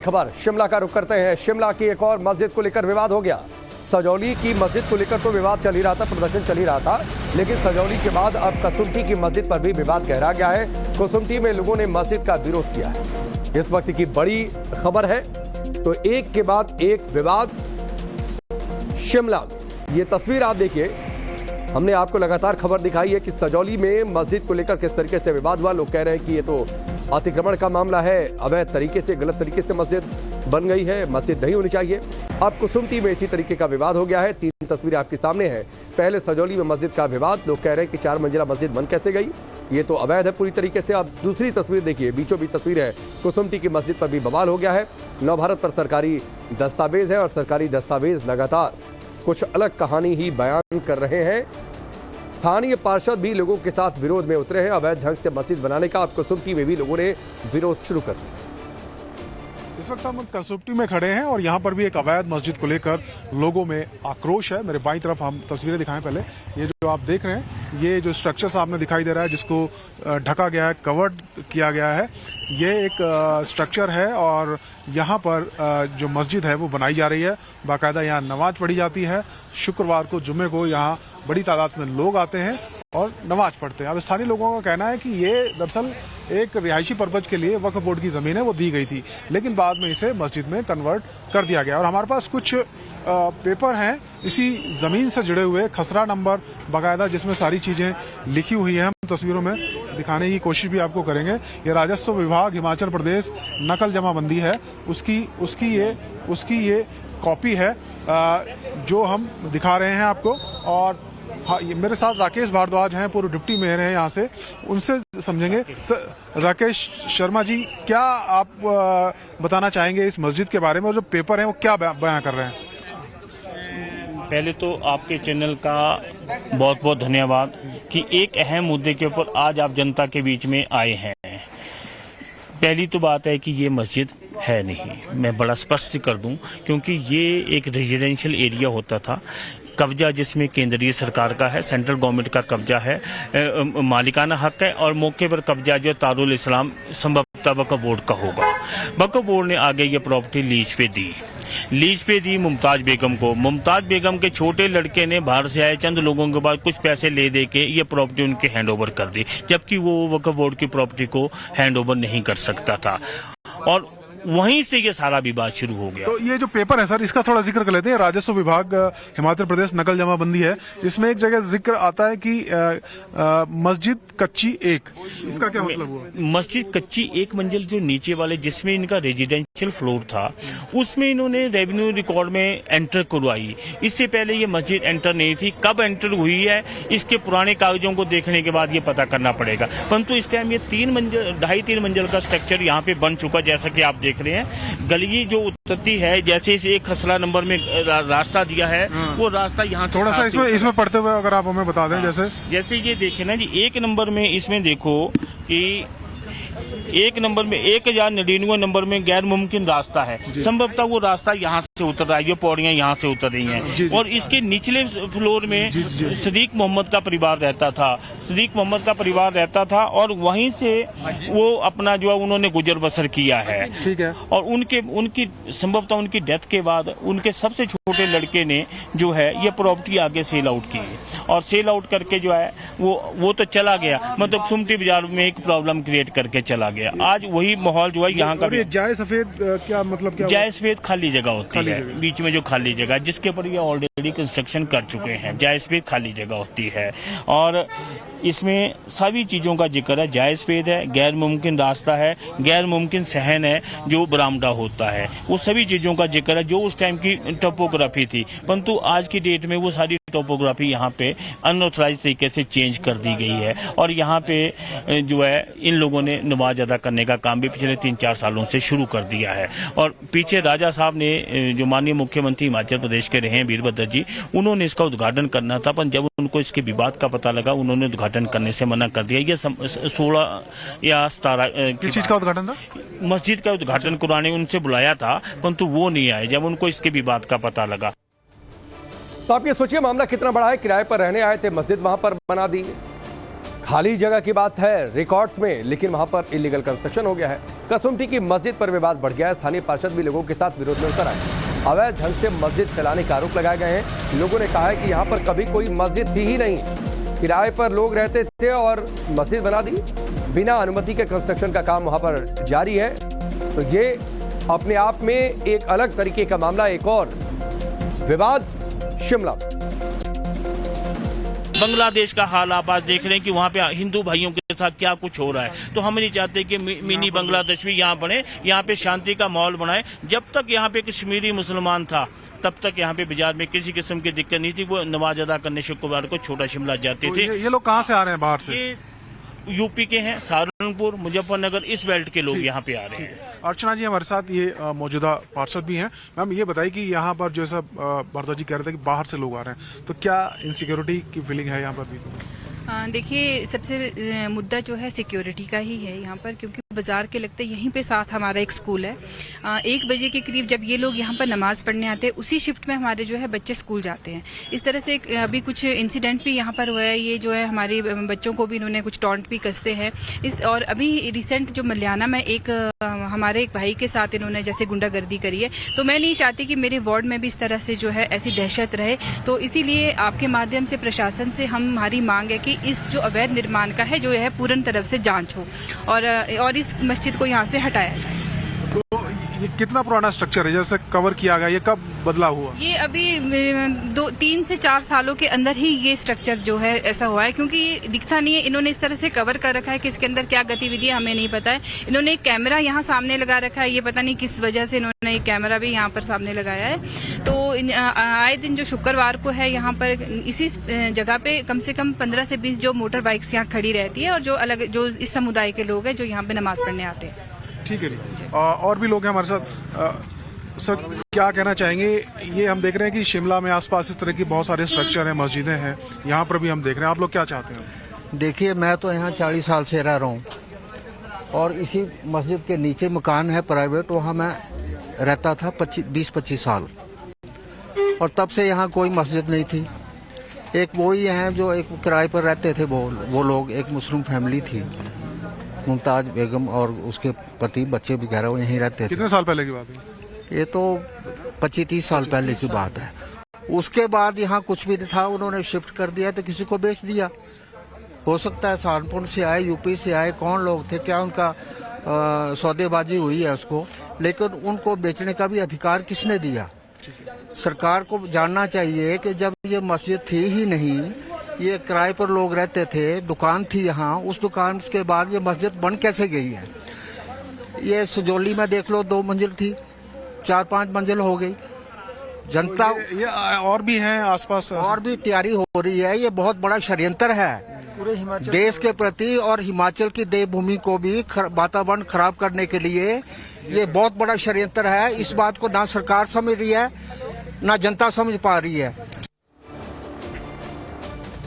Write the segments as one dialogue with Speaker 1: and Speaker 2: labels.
Speaker 1: खबर शिमला का रुख करते हैं। शिमला की एक और मस्जिद को लेकर विवाद हो गया। सजौली की मस्जिद को लेकर तो विवाद चल ही रहा था, प्रदर्शन चल ही रहा था, लेकिन सजौली के बाद अब कसुम्पटी की मस्जिद पर भी विवाद गहरा गया है। कसुम्पटी में लोगों ने मस्जिद का विरोध किया है। इस वक्त की बड़ी खबर है, तो एक के बाद एक विवाद शिमला में। ये तस्वीर आप देखिए, हमने आपको लगातार खबर दिखाई है कि सजौली में मस्जिद को लेकर किस तरीके से विवाद हुआ। लोग कह रहे हैं कि ये तो अतिक्रमण का मामला है, अवैध तरीके से, गलत तरीके से मस्जिद बन गई है, मस्जिद नहीं होनी चाहिए। अब कसुम्पटी में इसी तरीके का विवाद हो गया है। 3 तस्वीरें आपके सामने हैं। पहले सजौली में मस्जिद का विवाद, लोग कह रहे हैं कि 4 मंजिला मस्जिद बन कैसे गई, ये तो अवैध है पूरी तरीके से। अब दूसरी तस्वीर देखिए, बीचों बीच तस्वीर है, कसुम्पटी की मस्जिद पर भी बवाल हो गया है। नवभारत पर सरकारी दस्तावेज है और सरकारी दस्तावेज लगातार कुछ अलग कहानी ही बयान कर रहे हैं। स्थानीय पार्षद भी लोगों के साथ विरोध में उतरे हैं। अवैध ढंग से मस्जिद बनाने का अब कसुम्पटी में भी लोगों ने विरोध शुरू कर दिया।
Speaker 2: इस वक्त हम कसुम्पटी में खड़े हैं और यहाँ पर भी एक अवैध मस्जिद को लेकर लोगों में आक्रोश है। मेरे बाईं तरफ हम तस्वीरें दिखाएं। पहले ये जो आप देख रहे हैं, ये जो स्ट्रक्चर सामने दिखाई दे रहा है, जिसको ढका गया है, कवर्ड किया गया है, ये एक स्ट्रक्चर है और यहाँ पर जो मस्जिद है वो बनाई जा रही है। बाकायदा यहाँ नमाज पढ़ी जाती है। शुक्रवार को, जुम्मे को यहाँ बड़ी तादाद में लोग आते हैं और नमाज पढ़ते हैं। अब स्थानीय लोगों का कहना है कि ये दरअसल एक रिहायशी पर्पज के लिए वक्फ बोर्ड की जमीन है, वो दी गई थी, लेकिन बाद में इसे मस्जिद में कन्वर्ट कर दिया गया। और हमारे पास कुछ पेपर हैं इसी जमीन से जुड़े हुए, खसरा नंबर बाकायदा, जिसमें सारी चीजें लिखी हुई हैं। हम तस्वीरों में दिखाने की कोशिश भी आपको करेंगे। ये राजस्व विभाग हिमाचल प्रदेश नकल जमाबंदी है, उसकी ये कॉपी है जो हम दिखा रहे हैं आपको। और हाँ, ये मेरे साथ राकेश भारद्वाज हैं, पूर्व डिप्टी मेयर हैं यहाँ से, उनसे समझेंगे। राकेश शर्मा जी, क्या आप बताना चाहेंगे इस मस्जिद के बारे में, और जो पेपर हैं वो क्या बयां कर रहे हैं?
Speaker 3: पहले तो आपके चैनल का बहुत बहुत धन्यवाद कि एक अहम मुद्दे के ऊपर आज आप जनता के बीच में आए हैं। पहली तो बात है कि ये मस्जिद है नहीं, मैं बड़ा स्पष्ट कर दूं, क्योंकि ये एक रेजिडेंशियल एरिया होता था। कब्जा जिसमें केंद्रीय सरकार का है, सेंट्रल गवर्नमेंट का कब्जा है, मालिकाना हक है, और मौके पर कब्जा जो तारुल इस्लाम संभवतः वक्फ बोर्ड का होगा। वक्फ बोर्ड ने आगे ये प्रॉपर्टी लीज पे दी मुमताज बेगम को। मुमताज बेगम के छोटे लड़के ने बाहर से आए चंद लोगों के बाद कुछ पैसे ले दे के ये प्रॉपर्टी उनके हैंड ओवर कर दी, जबकि वो वक्फ बोर्ड की प्रॉपर्टी को हैंड ओवर नहीं कर सकता था, और वहीं से ये सारा विवाद शुरू हो गया।
Speaker 2: तो ये जो पेपर है सर, इसका थोड़ा जिक्र कर लेते हैं। राजस्व विभाग हिमाचल प्रदेश नकल जमाबंदी है, इसमें एक जगह जिक्र आता है कि मस्जिद कच्ची 1, इसका क्या मतलब हुआ?
Speaker 3: मस्जिद कच्ची 1 मंजिल जो नीचे वाले, जिसमें इनका रेजिडेंशियल फ्लोर था, उसमें इन्होंने रेवेन्यू रिकॉर्ड में एंटर करवाई। इससे पहले ये मस्जिद एंटर नहीं थी। कब एंटर हुई है, इसके पुराने कागजों को देखने के बाद ये पता करना पड़ेगा। परंतु इस टाइम ये 2.5-3 मंजिल का स्ट्रक्चर यहाँ पे बन चुका, जैसा कि आप देख रहे हैं। गली जो उतरती है, जैसे इसे एक खसरा नंबर में रास्ता दिया है, वो रास्ता यहाँ
Speaker 2: थोड़ा सा इसमें पढ़ते हुए अगर आप हमें बता दें।
Speaker 3: जैसे ये देखें ना जी, 1 नंबर में इसमें देखो कि 1 नंबर में 1099 नंबर में गैर मुमकिन रास्ता है। संभवतः वो रास्ता यहाँ से उतर रहा है, ये पौड़ियां यहाँ से उतर रही हैं। और इसके निचले फ्लोर में सदीक मोहम्मद का परिवार रहता था, और वहीं से वो अपना जो उन्होंने गुजर बसर किया है।
Speaker 2: ठीक है।
Speaker 3: और उनकी संभवतः उनकी डेथ के बाद उनके सबसे छोटे लड़के ने जो है ये प्रॉपर्टी आगे सेल आउट की, और सेल आउट करके जो है वो तो चला गया, मतलब कसुम्पटी बाजार में एक प्रॉब्लम क्रिएट करके चला गया। आज वही माहौल जो है यहाँ का।
Speaker 2: जाए सफेद क्या मतलब? क्या
Speaker 3: जाए सफेद खाली जगह होती है, बीच में जो खाली जगह जिसके ऊपर ये ऑलरेडी कंस्ट्रक्शन कर चुके हैं, जाए सफेद खाली जगह होती है। और इसमें सभी चीजों का जिक्र है। जायज सफेद है, गैर मुमकिन रास्ता है, गैर मुमकिन सहन है जो बरामदा होता है, वो सभी चीजों का जिक्र है जो उस टाइम की टोपोग्राफी थी। परंतु आज की डेट में वो सारी टोपोग्राफी यहाँ पे अनऑथराइज तरीके से चेंज कर दी गई है, और यहाँ पे जो है इन लोगों ने नमाज अदा करने का काम भी पिछले 3-4 सालों से शुरू कर दिया है। और पीछे राजा साहब ने, जो माननीय मुख्यमंत्री हिमाचल प्रदेश के रहे हैं वीरभद्र जी, उन्होंने इसका उद्घाटन करना था, पर जब उनको इसके विवाद का पता लगा, उन्होंने उद्घाटन करने से मना कर दिया। ये 16 या 17
Speaker 2: किस चीज का उद्घाटन था?
Speaker 3: मस्जिद का उद्घाटन कराने उनसे बुलाया था, परंतु वो नहीं आए जब उनको इसके विवाद का पता लगा।
Speaker 1: तो आप ये सोचिए मामला कितना बड़ा है। किराए पर रहने आए थे, मस्जिद वहां पर बना दी, खाली जगह की बात है रिकॉर्ड्स में, लेकिन वहां पर इलीगल कंस्ट्रक्शन हो गया है। कसुमटी की मस्जिद पर विवाद बढ़ गया है। स्थानीय पार्षद भी लोगों के साथ विरोध में उतर आए। अवैध ढंग से मस्जिद चलाने का आरोप लगाए गए हैं। लोगों ने कहा है कि यहाँ पर कभी कोई मस्जिद थी ही नहीं, किराए पर लोग रहते थे और मस्जिद बना दी। बिना अनुमति के कंस्ट्रक्शन का काम वहां पर जारी है। तो ये अपने आप में एक अलग तरीके का मामला। एक और विवाद शिमला,
Speaker 3: बांग्लादेश का हाल आप आज देख रहे हैं कि वहाँ पे हिंदू भाइयों के साथ क्या कुछ हो रहा है। तो हम नहीं चाहते कि मिनी बांग्लादेश भी यहाँ बने, यहाँ पे शांति का माहौल बनाए। जब तक यहाँ पे कश्मीरी मुसलमान था तब तक यहाँ पे बाजार में किसी किस्म की दिक्कत नहीं थी। वो नमाज अदा करने शुक्रवार को छोटा शिमला जाते थे।
Speaker 2: ये लोग कहाँ से आ रहे हैं? बाहर से?
Speaker 3: ये यूपी के हैं, सहारनपुर, मुजफ्फरनगर, इस बेल्ट के लोग यहाँ पे आ रहे हैं।
Speaker 2: अर्चना जी हमारे साथ ये मौजूदा पार्षद भी हैं। मैम ये बताइए कि यहाँ पर जैसा भारद्वाज जी कह रहे थे कि बाहर से लोग आ रहे हैं, तो क्या इनसिक्योरिटी की फीलिंग है यहाँ पर भी?
Speaker 4: देखिए, सबसे मुद्दा जो है सिक्योरिटी का ही है यहाँ पर, क्योंकि बाजार के लगते यहीं पे साथ हमारा एक स्कूल है। 1 बजे के करीब जब ये लोग यहाँ पर नमाज पढ़ने आते हैं, उसी शिफ्ट में हमारे जो है बच्चे स्कूल जाते हैं। इस तरह से अभी कुछ इंसिडेंट भी यहाँ पर हुआ है। ये जो है हमारे बच्चों को भी इन्होंने कुछ टॉन्ट भी कसते हैं। और अभी रिसेंट जो मल्याना में एक हमारे एक भाई के साथ इन्होंने जैसे गुंडागर्दी करी है। तो मैं नहीं चाहती कि मेरे वार्ड में भी इस तरह से जो है ऐसी दहशत रहे। तो इसीलिए आपके माध्यम से प्रशासन से हमारी मांग है कि इस जो अवैध निर्माण का है जो है पूर्ण तरफ से जांच हो और इस मस्जिद को यहाँ से हटाया जाए।
Speaker 2: तो ये कितना पुराना स्ट्रक्चर है जैसे कवर किया गया? ये कब बदला हुआ?
Speaker 4: ये अभी 3 से 4 सालों के अंदर ही ये स्ट्रक्चर जो है ऐसा हुआ है, क्योंकि ये दिखता नहीं है। इन्होंने इस तरह से कवर कर रखा है कि इसके अंदर क्या गतिविधि है हमें नहीं पता है। इन्होंने एक कैमरा यहाँ सामने लगा रखा है। ये पता नहीं किस वजह से इन्होंने एक कैमरा भी यहाँ पर सामने लगाया है। तो आए दिन जो शुक्रवार को है यहाँ पर इसी जगह पे कम से कम 15 से 20 जो मोटर बाइक्स यहाँ खड़ी रहती है और जो अलग जो इस समुदाय के लोग हैं जो यहाँ पे नमाज पढ़ने आते हैं।
Speaker 2: ठीक है जी। और भी लोग हैं हमारे साथ। सर क्या कहना चाहेंगे? ये हम देख रहे हैं कि शिमला में आसपास इस तरह की बहुत सारे स्ट्रक्चर हैं, मस्जिदें हैं, यहाँ पर भी हम देख रहे हैं। आप लोग क्या चाहते हैं?
Speaker 5: देखिए, मैं तो यहाँ 40 साल से रह रहा हूँ और इसी मस्जिद के नीचे मकान है प्राइवेट, वहाँ मैं रहता था 20-25 साल और तब से यहाँ कोई मस्जिद नहीं थी। एक वो ही हैं जो एक किराए पर रहते थे वो लोग, एक मुस्लिम फैमिली थी, मुमताज बेगम और उसके पति, बच्चे वगैरह वो यहीं रहते थे।
Speaker 2: कितने साल पहले की बात है?
Speaker 5: ये तो 25-30 साल पहले की बात है। उसके बाद यहाँ कुछ भी नहीं था, उन्होंने शिफ्ट कर दिया तो किसी को बेच दिया। हो सकता है सहारनपुर से आए, यूपी से आए, कौन लोग थे, क्या उनका सौदेबाजी हुई है उसको, लेकिन उनको बेचने का भी अधिकार किसने दिया? सरकार को जानना चाहिए कि जब ये मस्जिद थी ही नहीं, ये किराए पर लोग रहते थे, दुकान थी यहाँ, उस दुकान के बाद ये मस्जिद बन कैसे गई है? ये सजौली में देख लो 2 मंजिल थी, 4-5 मंजिल हो गई। जनता
Speaker 2: ये और भी हैं आसपास,
Speaker 5: और भी तैयारी हो रही है। ये बहुत बड़ा षड्यंत्र है पूरे हिमाचल देश के प्रति और हिमाचल की देवभूमि को भी वातावरण खराब करने के लिए ये बहुत बड़ा षड्यंत्र है। इस बात को ना सरकार समझ रही है ना जनता समझ पा रही है।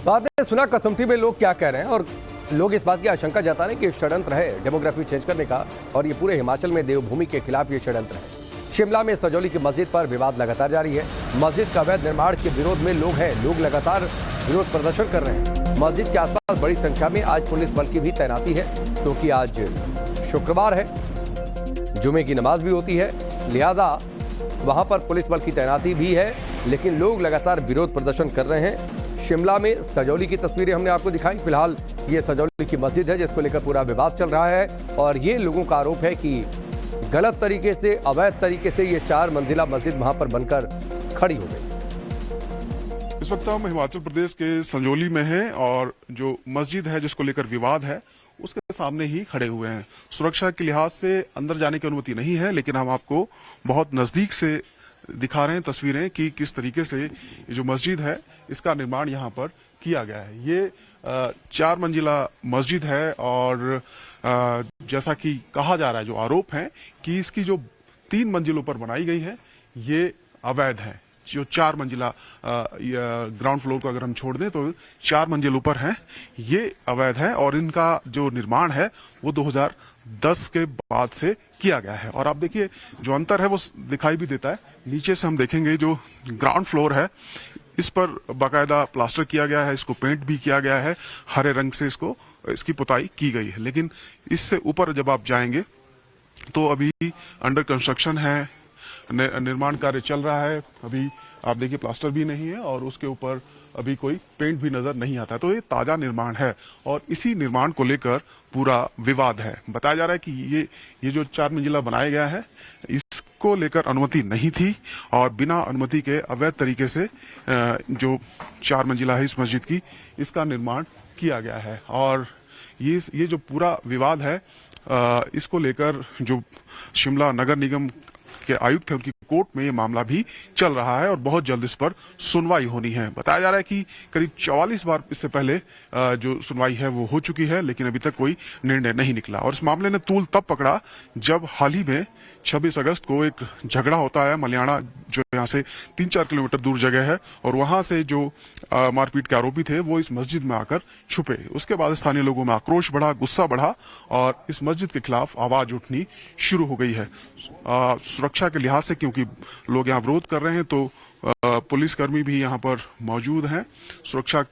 Speaker 1: तो आपने सुना कसुमटी में लोग क्या कह रहे हैं और लोग इस बात की आशंका जता रहे हैं कि षड्यंत्र है डेमोग्राफी चेंज करने का और ये पूरे हिमाचल में देवभूमि के खिलाफ ये षड्यंत्र है। शिमला में सजौली की मस्जिद पर विवाद लगातार जारी है। मस्जिद का अवैध निर्माण के विरोध में लोग हैं, लोग लगातार विरोध प्रदर्शन कर रहे हैं। मस्जिद के आसपास बड़ी संख्या में आज पुलिस बल की भी तैनाती है, क्योंकि आज शुक्रवार है, जुमे की नमाज भी होती है, लिहाजा वहां पर पुलिस बल की तैनाती भी है। लेकिन लोग लगातार विरोध प्रदर्शन कर रहे हैं। शिमला में सजौली की तस्वीरें हमने आपको दिखाई। फिलहाल ये सजौली की मस्जिद है जिसको लेकर पूरा विवाद चल रहा है और ये लोगों का आरोप है कि गलत तरीके से, अवैध तरीके से ये 4 मंजिला मस्जिद वहां पर बनकर खड़ी हो गई।
Speaker 2: इस वक्त हम हिमाचल प्रदेश के संजौली में हैं और जो मस्जिद है जिसको लेकर विवाद है उसके सामने ही खड़े हुए हैं। सुरक्षा के लिहाज से अंदर जाने की अनुमति नहीं है, लेकिन हम आपको बहुत नजदीक से दिखा रहे हैं तस्वीरें कि किस तरीके से ये जो मस्जिद है इसका निर्माण यहाँ पर किया गया है। ये 4 मंजिला मस्जिद है और जैसा कि कहा जा रहा है, जो आरोप है कि इसकी जो 3 मंजिलों पर बनाई गई है ये अवैध है। जो 4 मंजिला ग्राउंड फ्लोर को अगर हम छोड़ दें तो 4 मंजिल ऊपर है, ये अवैध है और इनका जो निर्माण है वो 2010 के बाद से किया गया है। और आप देखिए जो अंतर है वो दिखाई भी देता है। नीचे से हम देखेंगे जो ग्राउंड फ्लोर है इस पर बाकायदा प्लास्टर किया गया है, इसको पेंट भी किया गया है, हरे रंग से इसको इसकी पुताई की गई है। लेकिन इससे ऊपर जब आप जाएंगे तो अभी अंडर कंस्ट्रक्शन है, निर्माण कार्य चल रहा है। अभी आप देखिए प्लास्टर भी नहीं है और उसके ऊपर अभी कोई पेंट भी नजर नहीं आता है। तो ये ताजा निर्माण है और इसी निर्माण को लेकर पूरा विवाद है। बताया जा रहा है कि ये जो 4 मंजिला बनाया गया है इसको लेकर अनुमति नहीं थी और बिना अनुमति के अवैध तरीके से जो 4 मंजिला है इस मस्जिद की, इसका निर्माण किया गया है। और ये जो पूरा विवाद है इसको लेकर जो शिमला नगर निगम के आयुक्त हैं उनकी कोर्ट में ये मामला भी चल रहा है और बहुत जल्द इस पर सुनवाई होनी है। बताया जा रहा है कि करीब 44 बार इससे पहले जो सुनवाई है वो हो चुकी है, लेकिन अभी तक कोई निर्णय नहीं निकला। और इस मामले ने तूल तब पकड़ा जब हाल ही में 26 अगस्त को एक झगड़ा होता है मलियाना, जो यहाँ से 3-4 किलोमीटर दूर जगह है, और वहां से जो मारपीट के आरोपी थे वो इस मस्जिद में आकर छुपे। उसके बाद स्थानीय लोगों में आक्रोश बढ़ा, गुस्सा बढ़ा और इस मस्जिद के खिलाफ आवाज उठनी शुरू हो गई है। सुरक्षा के लिहाज से क्योंकि लोग यहाँ विरोध कर रहे हैं तो पुलिसकर्मी भी यहाँ पर मौजूद हैं। सुरक्षा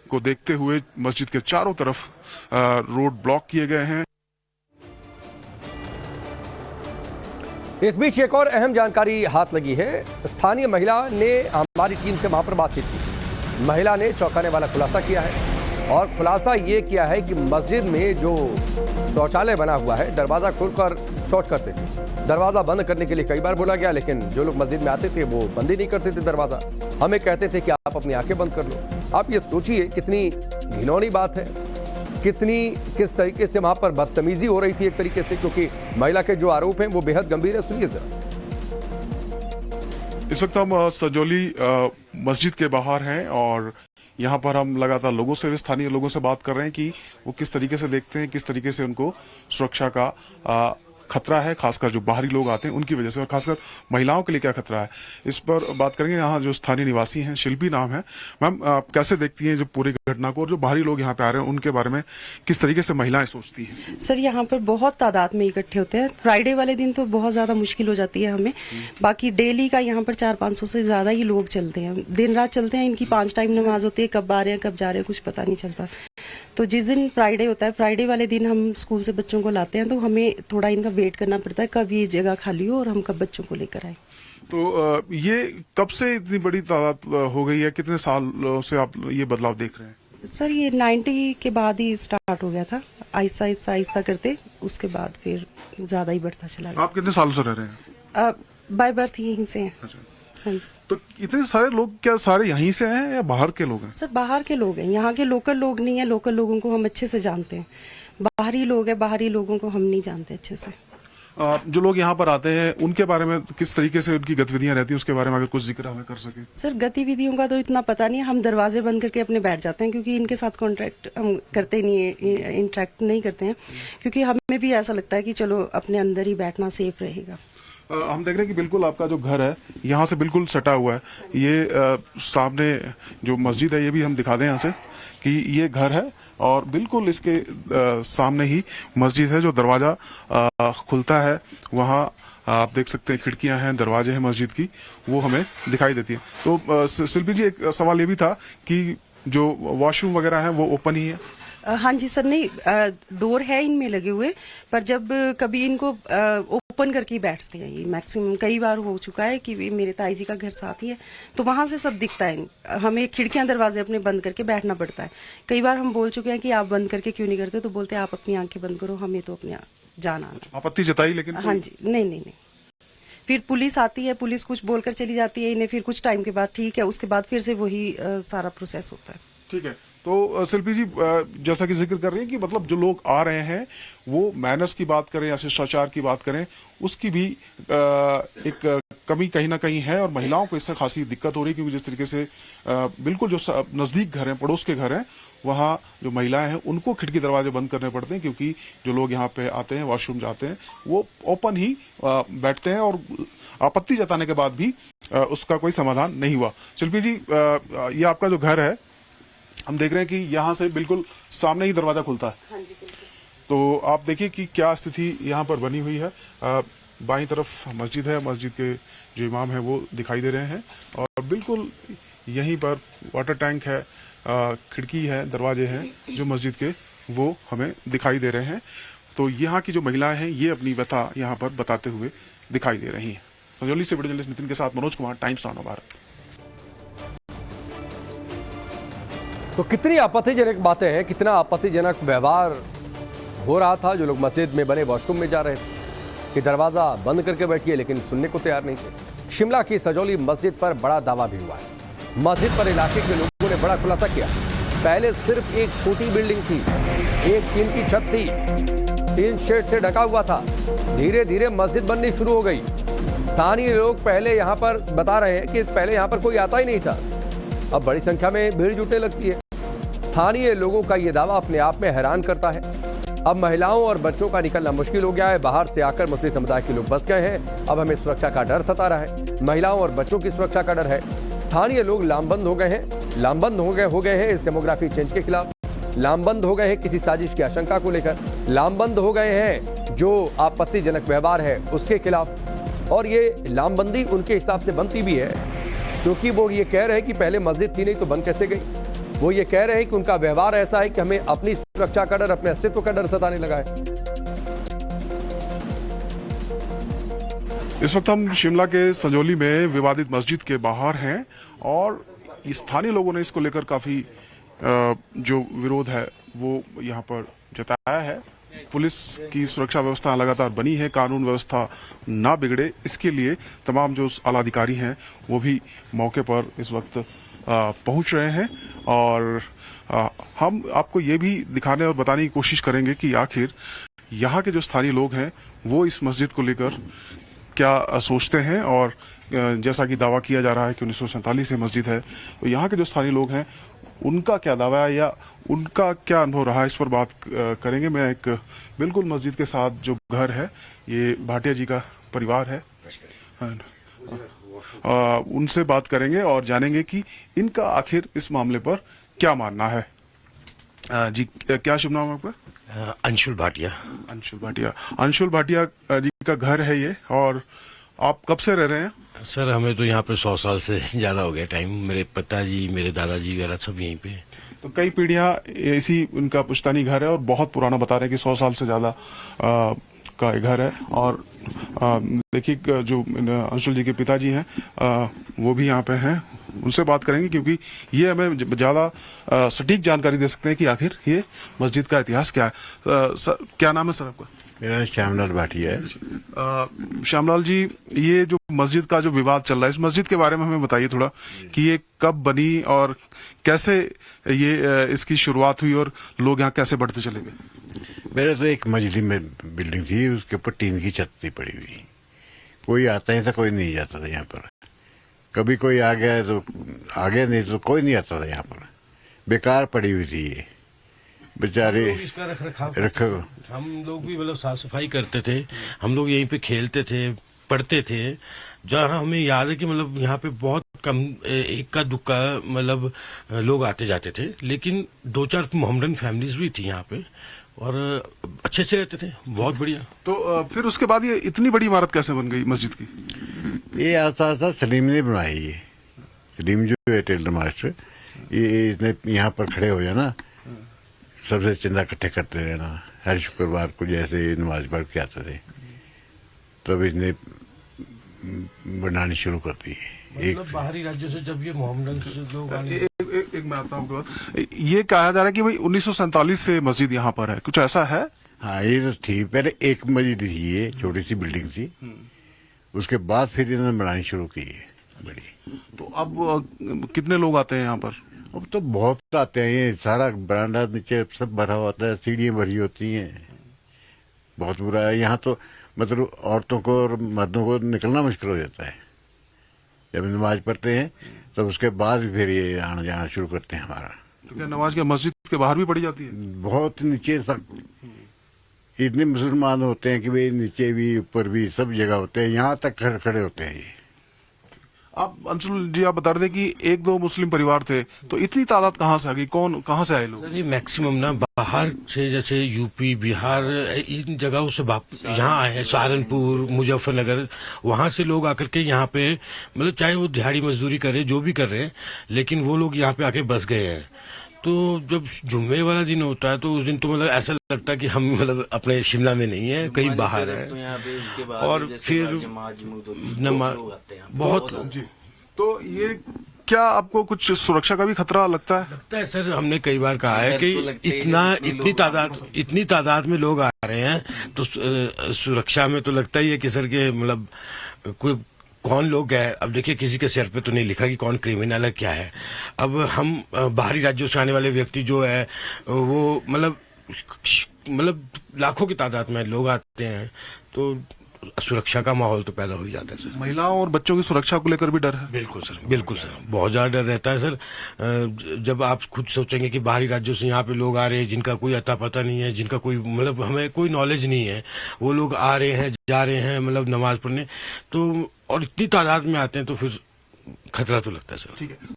Speaker 2: को देखते हुए मस्जिद के चारों तरफ रोड ब्लॉक किए गए हैं।
Speaker 1: इस बीच एक और अहम जानकारी हाथ लगी है। स्थानीय महिला ने हमारी टीम से वहां पर बातचीत की। महिला ने चौंकाने वाला खुलासा किया है और खुलासा ये किया है कि मस्जिद में जो शौचालय बना हुआ है, दरवाजा खोलकर शौच करते थे। दरवाजा बंद करने के लिए कई बार बोला गया, लेकिन जो लोग मस्जिद में आते थे वो बंद ही नहीं करते थे दरवाजा। हमें कहते थे कि आप अपनी आंखें बंद कर लो। आप ये सोचिए कितनी घिनौनी बात है, किस तरीके से वहां पर बदतमीजी हो रही थी एक तरीके से, क्योंकि महिला के जो आरोप हैं वो बेहद गंभीर है। सुनिए जरा।
Speaker 2: इस वक्त हम सजौली मस्जिद के बाहर हैं और यहाँ पर हम लगातार लोगों से, स्थानीय लोगों से बात कर रहे हैं कि वो किस तरीके से देखते हैं, किस तरीके से उनको सुरक्षा का खतरा है, खासकर जो बाहरी लोग आते हैं उनकी वजह से, और खासकर महिलाओं के लिए क्या खतरा है, इस पर बात करेंगे। यहाँ जो स्थानीय निवासी हैं, शिल्पी नाम है। मैम, आप कैसे देखती हैं जो पूरी घटना को, और जो बाहरी लोग यहाँ पे आ रहे हैं उनके बारे में किस तरीके से महिलाएं सोचती हैं?
Speaker 6: सर, यहाँ पर बहुत तादाद में इकट्ठे होते हैं। फ्राइडे वाले दिन तो बहुत ज्यादा मुश्किल हो जाती है हमें। बाकी डेली का यहाँ पर 400-500 से ज्यादा ही लोग चलते हैं, दिन रात चलते हैं। इनकी 5 टाइम नमाज होती है, कब आ रहे हैं कब जा रहे हैं कुछ पता नहीं चलता। तो जिस दिन फ्राइडे होता है, फ्राइडे वाले दिन हम स्कूल से बच्चों को लाते हैं, तो हमें थोड़ा इनका वेट करना पड़ता है कब ये जगह खाली हो और हम कब बच्चों को लेकर आए।
Speaker 2: तो ये कब से इतनी बड़ी तादाद हो गई है, कितने साल से आप ये बदलाव देख रहे हैं?
Speaker 6: सर, ये 90 के बाद ही स्टार्ट हो गया था, आहिस्ता आहिस्ता आहिस्ता करते, उसके बाद फिर ज्यादा ही बढ़ता चला गया।
Speaker 2: आप कितने सालों से रह रहे हैं?
Speaker 6: बाय बर्थ यहीं से हैं।
Speaker 2: अच्छा।
Speaker 6: हाँ जी।
Speaker 2: तो इतने सारे लोग क्या सारे यहीं से हैं या बाहर के लोग हैं?
Speaker 6: सर, बाहर के लोग हैं, यहाँ के लोकल लोग नहीं है। लोकल लोगों को हम अच्छे से जानते हैं। बाहरी लोग हैं, बाहरी लोगों को हम नहीं जानते अच्छे से।
Speaker 2: जो लोग यहाँ पर आते हैं उनके बारे में किस तरीके से उनकी गतिविधियां रहती हैं, उसके बारे में अगर कुछ जिक्र हमें कर सके।
Speaker 6: सर, गतिविधियों का तो इतना पता नहीं है। हम दरवाजे बंद करके अपने बैठ जाते हैं, क्योंकि इनके साथ कॉन्ट्रैक्ट हम करते नहीं है, इंटरेक्ट नहीं करते हैं, क्योंकि हमें भी ऐसा लगता है कि चलो अपने अंदर ही बैठना सेफ रहेगा।
Speaker 2: हम देख रहे हैं कि बिल्कुल आपका जो घर है यहाँ से बिल्कुल सटा हुआ है। ये सामने जो मस्जिद है ये भी हम दिखा दें यहाँ से कि ये घर है और बिल्कुल इसके सामने ही मस्जिद है। जो दरवाजा खुलता है वहाँ आप देख सकते हैं खिड़कियां हैं, दरवाजे हैं मस्जिद की, वो हमें दिखाई देती है। तो शिल्पी जी, एक सवाल ये भी था कि जो वॉशरूम वगैरह है वो ओपन ही है?
Speaker 6: हाँ जी सर, नहीं, डोर है इनमें लगे हुए, पर जब कभी इनको ओपन करके ही बैठते हैं। ये मैक्सिमम कई बार हो चुका है कि मेरे ताई जी का घर साथ ही है, तो वहां से सब दिखता है। हमें खिड़कियां दरवाजे अपने बंद करके बैठना पड़ता है। कई बार हम बोल चुके हैं कि आप बंद करके क्यों नहीं करते, तो बोलते हैं आप अपनी आंखें बंद करो, हमें तो अपने जाना आना।
Speaker 2: आपत्ति जताई लेकिन?
Speaker 6: हाँ जी, नहीं। फिर पुलिस आती है, पुलिस कुछ बोलकर चली जाती है इन्हें, फिर कुछ टाइम के बाद ठीक है, उसके बाद फिर से वही सारा प्रोसेस होता है।
Speaker 2: ठीक है। तो शिल्पी जी, जैसा कि जिक्र कर रही हैं कि मतलब जो लोग आ रहे हैं वो मैनर्स की बात करें या शिष्टाचार की बात करें, उसकी भी एक कमी कहीं ना कहीं है और महिलाओं को इससे खासी दिक्कत हो रही है, क्योंकि जिस तरीके से बिल्कुल जो नजदीक घर हैं, पड़ोस के घर हैं, वहाँ जो महिलाएं हैं उनको खिड़की दरवाजे बंद करने पड़ते हैं, क्योंकि जो लोग यहाँ पे आते हैं, वॉशरूम जाते हैं, वो ओपन ही बैठते हैं और आपत्ति जताने के बाद भी उसका कोई समाधान नहीं हुआ। शिल्पी जी, ये आपका जो घर है, हम देख रहे हैं कि यहाँ से बिल्कुल सामने ही दरवाजा खुलता है।
Speaker 6: हाँ जी, बिल्कुल।
Speaker 2: तो आप देखिए कि क्या स्थिति यहाँ पर बनी हुई है। बाईं तरफ मस्जिद है, मस्जिद के जो इमाम है वो दिखाई दे रहे हैं और बिल्कुल यहीं पर वाटर टैंक है, खिड़की है, दरवाजे हैं जो मस्जिद के, वो हमें दिखाई दे रहे हैं। तो यहाँ की जो महिलाएं हैं ये अपनी व्यथा यहाँ पर बताते हुए दिखाई दे रही हैं। संजौली से वीडियो जर्नलिस्ट नितिन के साथ मनोज कुमार, टाइम्स नाउ भारत।
Speaker 1: तो कितनी आपत्तिजनक बातें हैं, कितना आपत्तिजनक व्यवहार हो रहा था। जो लोग मस्जिद में बने वॉशरूम में जा रहे थे कि दरवाजा बंद करके बैठिए, लेकिन सुनने को तैयार नहीं थे। शिमला की सजौली मस्जिद पर बड़ा दावा भी हुआ है। मस्जिद पर इलाके के लोगों ने बड़ा खुलासा किया। पहले सिर्फ एक छोटी बिल्डिंग थी, एक टीन की छत थी, टीन शेड से ढका हुआ था। धीरे धीरे मस्जिद बननी शुरू हो गई। स्थानीय लोग पहले यहाँ पर बता रहे हैं कि पहले यहाँ पर कोई आता ही नहीं था, अब बड़ी संख्या में भीड़ जुटने लगती है। स्थानीय लोगों का यह दावा अपने आप में हैरान करता है। अब महिलाओं और बच्चों का निकलना मुश्किल हो गया है। बाहर से आकर मुस्लिम समुदाय के लोग बस गए हैं। अब हमें सुरक्षा का डर सता रहा है, महिलाओं और बच्चों की सुरक्षा का डर है। स्थानीय लोग लामबंद हो गए हैं इस डेमोग्राफी चेंज के खिलाफ, लामबंद हो गए हैं किसी साजिश की आशंका को लेकर, लामबंद हो गए हैं जो आपत्तिजनक व्यवहार है उसके खिलाफ। और ये लामबंदी उनके हिसाब से बनती भी है, क्योंकि वो ये कह रहे हैं कि पहले मस्जिद थी नहीं तो बंद कैसे गई। वो ये कह रहे हैं कि उनका व्यवहार ऐसा है कि हमें अपनी सुरक्षा का डर, अपने अस्तित्व का डर सताने लगा है।
Speaker 2: इस वक्त हम शिमला के संजौली में विवादित मस्जिद के बाहर हैं और स्थानीय लोगों ने इसको लेकर काफी जो विरोध है वो यहाँ पर जताया है। पुलिस की सुरक्षा व्यवस्था लगातार बनी है, कानून व्यवस्था ना बिगड़े इसके लिए तमाम जो आला अधिकारी हैं वो भी मौके पर इस वक्त पहुंच रहे हैं। और हम आपको ये भी दिखाने और बताने की कोशिश करेंगे कि आखिर यहाँ के जो स्थानीय लोग हैं वो इस मस्जिद को लेकर क्या सोचते हैं। और जैसा कि दावा किया जा रहा है कि 1947 से मस्जिद है, तो यहाँ के जो स्थानीय लोग हैं उनका क्या दावा है या उनका क्या अनुभव रहा है, इस पर बात करेंगे। मैं एक बिल्कुल मस्जिद के साथ जो घर है, ये भाटिया जी का परिवार है, उनसे बात करेंगे और जानेंगे कि इनका आखिर इस मामले पर क्या मानना है। जी क्या शुभ नाम है आपका?
Speaker 7: अंशुल भाटिया।
Speaker 2: अंशुल भाटिया जी का घर है ये, और आप कब से रह रहे हैं?
Speaker 7: सर हमें तो यहाँ पे 100 साल से ज्यादा हो गया टाइम। मेरे पिताजी, मेरे दादाजी वगैरह सब यहीं पे।
Speaker 2: तो कई पीढ़ियां इसी उनका पुश्तैनी घर है और बहुत पुराना बता रहे हैं कि 100 साल से ज्यादा का घर है। और देखिए जो अंशुल जी के पिताजी हैं वो भी यहाँ पे हैं, उनसे बात करेंगे क्योंकि ये हमें ज्यादा सटीक जानकारी दे सकते हैं कि आखिर ये मस्जिद का इतिहास क्या है। सर क्या नाम है सर आपका?
Speaker 7: मेरा श्यामलाल भाटिया है।
Speaker 2: श्यामलाल जी, ये जो मस्जिद का जो विवाद चल रहा है, इस मस्जिद के बारे में हमें बताइए थोड़ा कि ये कब बनी और कैसे ये इसकी शुरुआत हुई और लोग यहाँ कैसे बढ़ते चले गए।
Speaker 7: मेरे तो एक मंजिली में बिल्डिंग थी, उसके ऊपर टीन की छत थी पड़ी हुई। कोई आता ही था, कोई नहीं जाता था यहाँ पर। कभी कोई आ गया तो आ गया, नहीं तो कोई नहीं आता था यहाँ पर। बेकार पड़ी हुई थी ये बेचारे।
Speaker 8: इसका रख हम लोग भी मतलब साफ सफाई करते थे, हम लोग यहीं पे खेलते थे, पढ़ते थे। जहाँ हमें याद है कि मतलब यहाँ पे बहुत कम इक्का दुक्का मतलब लोग आते जाते थे, लेकिन 2-4 मोहम्मदन फैमिलीज भी थी यहाँ पे और अच्छे से रहते थे, बहुत बढ़िया।
Speaker 2: तो फिर उसके बाद ये इतनी बड़ी इमारत कैसे बन गई मस्जिद की?
Speaker 7: ये आता सलीम ने बनाई। ये सलीम जो है टेलर मास्टर, ये इसने यहाँ पर खड़े हो जाना, सबसे चंदा इकट्ठे करते रहना। हर शुक्रवार को जैसे नमाज पढ़ के आते थे, तब इसने बनानी शुरू कर दी।
Speaker 8: मतलब बाहरी राज्यों से जब ये मोहम्मदन लोग
Speaker 2: एक मैं आता हूँ, ये कहा जा रहा है कि भाई 1947 से मस्जिद यहाँ पर है, कुछ ऐसा है?
Speaker 7: हाँ ये तो थी, पहले एक मस्जिद थी, ये छोटी सी बिल्डिंग थी, उसके बाद फिर इन्होंने बनानी शुरू की है बड़ी।
Speaker 2: तो अब कितने लोग आते हैं यहाँ पर?
Speaker 7: अब तो बहुत आते हैं, ये सारा बरामदा नीचे सब भरा होता है, सीढ़ियाँ भरी होती हैं, बहुत बुरा है यहाँ तो। मतलब औरतों को और मर्दों को निकलना मुश्किल हो जाता है। जब नमाज पढ़ते हैं तब तो उसके बाद फिर ये आना जाना शुरू करते हैं हमारा।
Speaker 2: तो क्या नमाज के मस्जिद के बाहर भी पड़ी जाती है?
Speaker 7: बहुत नीचे तक इतने मुसलमान होते हैं कि भाई नीचे भी ऊपर भी सब जगह होते हैं, यहाँ तक खड़े होते हैं ये।
Speaker 2: आप अंशुल जी आप बता रहे थे कि 1-2 मुस्लिम परिवार थे, तो इतनी तादाद कहाँ से आ गई, कहाँ से आए लोग?
Speaker 8: सर ये मैक्सिमम ना बाहर से, जैसे यूपी, बिहार, इन जगहों से यहाँ आए हैं, सहारनपुर, मुजफ्फरनगर, वहाँ से लोग आकर के यहाँ पे, मतलब चाहे वो दिहाड़ी मजदूरी करे, जो भी कर रहे हैं, लेकिन वो लोग यहाँ पे आके बस गए हैं। तो जब जुम्मे वाला दिन होता है तो उस दिन तो मतलब ऐसा लगता है कि हम मतलब अपने शिमला में नहीं है, कहीं बाहर है। और फिर नमाज बहुत
Speaker 2: जी, तो ये क्या आपको कुछ सुरक्षा का भी खतरा लगता है?
Speaker 8: लगता है सर, हमने कई बार कहा है कि इतनी तादाद में लोग आ रहे हैं तो सुरक्षा में तो लगता ही है कि सर के मतलब कोई कौन लोग है। अब देखिए किसी के सिर पे तो नहीं लिखा कि कौन क्रिमिनल है क्या है। अब हम बाहरी राज्यों से आने वाले व्यक्ति जो है वो मतलब लाखों की तादाद में लोग आते हैं, तो सुरक्षा का माहौल तो पैदा हो ही जाता है सर।
Speaker 2: महिलाओं और बच्चों की सुरक्षा को लेकर भी डर है?
Speaker 8: बिल्कुल सर, बिल्कुल सर, बहुत ज्यादा डर रहता है सर। जब आप खुद सोचेंगे कि बाहरी राज्यों से यहाँ पे लोग आ रहे हैं जिनका कोई अता पता नहीं है, जिनका कोई मतलब हमें कोई नॉलेज नहीं है, वो लोग आ रहे हैं जा रहे हैं मतलब नमाज पढ़ने, तो और इतनी तादाद में आते हैं तो फिर खतरा तो लगता है सर।
Speaker 2: ठीक है।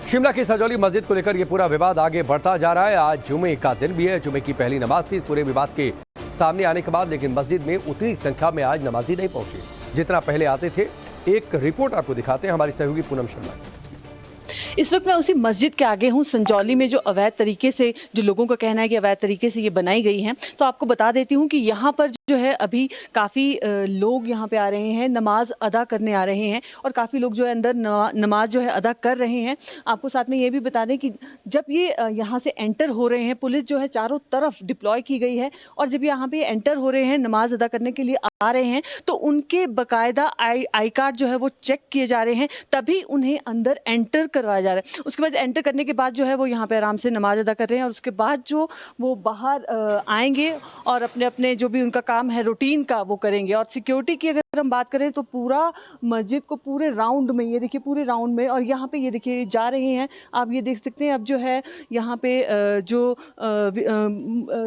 Speaker 1: शिमला की सजौली मस्जिद को लेकर यह पूरा विवाद आगे बढ़ता जा रहा है। आज जुमे का दिन भी है, जुमे की पहली नमाज थी पूरे विवाद के सामने आने के बाद, लेकिन मस्जिद में उतनी संख्या में आज नमाजी नहीं पहुंचे जितना पहले आते थे। एक रिपोर्ट आपको दिखाते हैं हमारी सहयोगी पूनम शर्मा।
Speaker 9: इस वक्त मैं उसी मस्जिद के आगे हूँ, संजौली में जो अवैध तरीके से, जो लोगों का कहना है कि अवैध तरीके से ये बनाई गई है। तो आपको बता देती हूँ कि यहाँ पर जो है अभी काफ़ी लोग यहाँ पे आ रहे हैं, नमाज अदा करने आ रहे हैं, और काफ़ी लोग जो है अंदर नमाज जो है अदा कर रहे हैं। आपको साथ में ये भी बता दें कि जब ये यहाँ से एंटर हो रहे हैं, पुलिस जो है चारों तरफ डिप्लॉय की गई है, और जब यहाँ पे एंटर हो रहे हैं, नमाज अदा करने के लिए आ रहे हैं, तो उनके बाकायदा आई कार्ड जो है वो चेक किए जा रहे हैं, तभी उन्हें अंदर एंटर करवाया जा रहा है। उसके बाद एंटर करने के बाद जो है वो यहाँ पे आराम से नमाज अदा कर रहे हैं, और उसके बाद जो वो बाहर आएंगे और अपने अपने जो भी उनका काम है रूटीन का वो करेंगे। और सिक्योरिटी की अगर हम बात करें तो पूरा मस्जिद को पूरे राउंड में, ये देखिए पूरे राउंड में, और यहाँ पे ये देखिए जा रहे हैं, आप ये देख सकते हैं। अब जो है यहाँ पे जो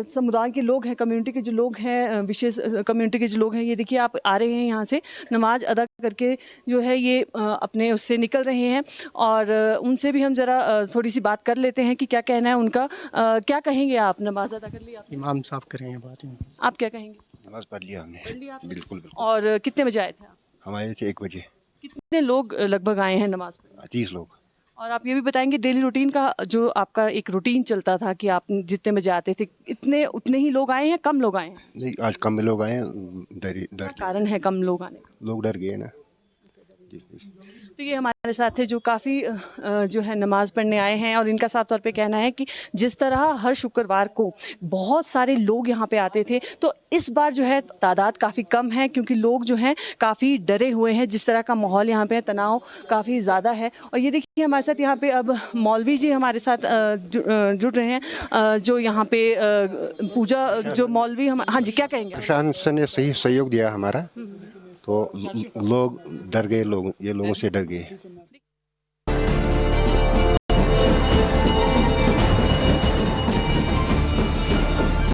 Speaker 9: समुदाय के लोग हैं, कम्युनिटी के जो लोग हैं, विशेष कम्युनिटी के जो लोग हैं, ये देखिए आप आ रहे हैं यहाँ से नमाज अदा करके जो है ये अपने उससे निकल रहे हैं। और उनसे भी हम जरा थोड़ी सी बात कर लेते हैं कि क्या कहना है उनका। क्या कहेंगे आप? नमाज अदा कर ली आप?
Speaker 10: इमाम साहब करेंगे बात।
Speaker 9: आप क्या कहेंगे?
Speaker 10: नमाज पढ़ लिया हमने।
Speaker 9: पढ़ लिया आपने?
Speaker 10: बिल्कुल।
Speaker 9: और कितने बजे आए थे आप?
Speaker 10: हम आए थे 1 बजे।
Speaker 9: कितने लोग लगभग आए हैं नमाज पढ़ने?
Speaker 10: 30 लोग।
Speaker 9: और आप ये भी बताएंगे डेली रूटीन का, जो आपका एक रूटीन चलता था कि आप जितने बजे आते थे, उतने ही लोग आए हैं, कम लोग आए हैं?
Speaker 10: नहीं, आज कम लोग आए हैं। डर
Speaker 9: कारण है कम लोग आने का?
Speaker 10: लोग डर गए ना।
Speaker 9: तो ये हमारे साथ है जो काफ़ी जो है नमाज पढ़ने आए हैं, और इनका साफ तौर पे कहना है कि जिस तरह हर शुक्रवार को बहुत सारे लोग यहाँ पे आते थे, तो इस बार जो है तादाद काफ़ी कम है, क्योंकि लोग जो हैं काफ़ी डरे हुए हैं। जिस तरह का माहौल यहाँ पे है, तनाव काफ़ी ज़्यादा है। और ये देखिए हमारे साथ यहाँ पे अब मौलवी जी हमारे साथ जुड़ रहे हैं, जो यहाँ पे पूजा जो मौलवी हम, हाँ जी, क्या कहेंगे?
Speaker 10: प्रशासन ने सही सहयोग दिया हमारा, तो लोग डर गए, ये लोगों से डर गए।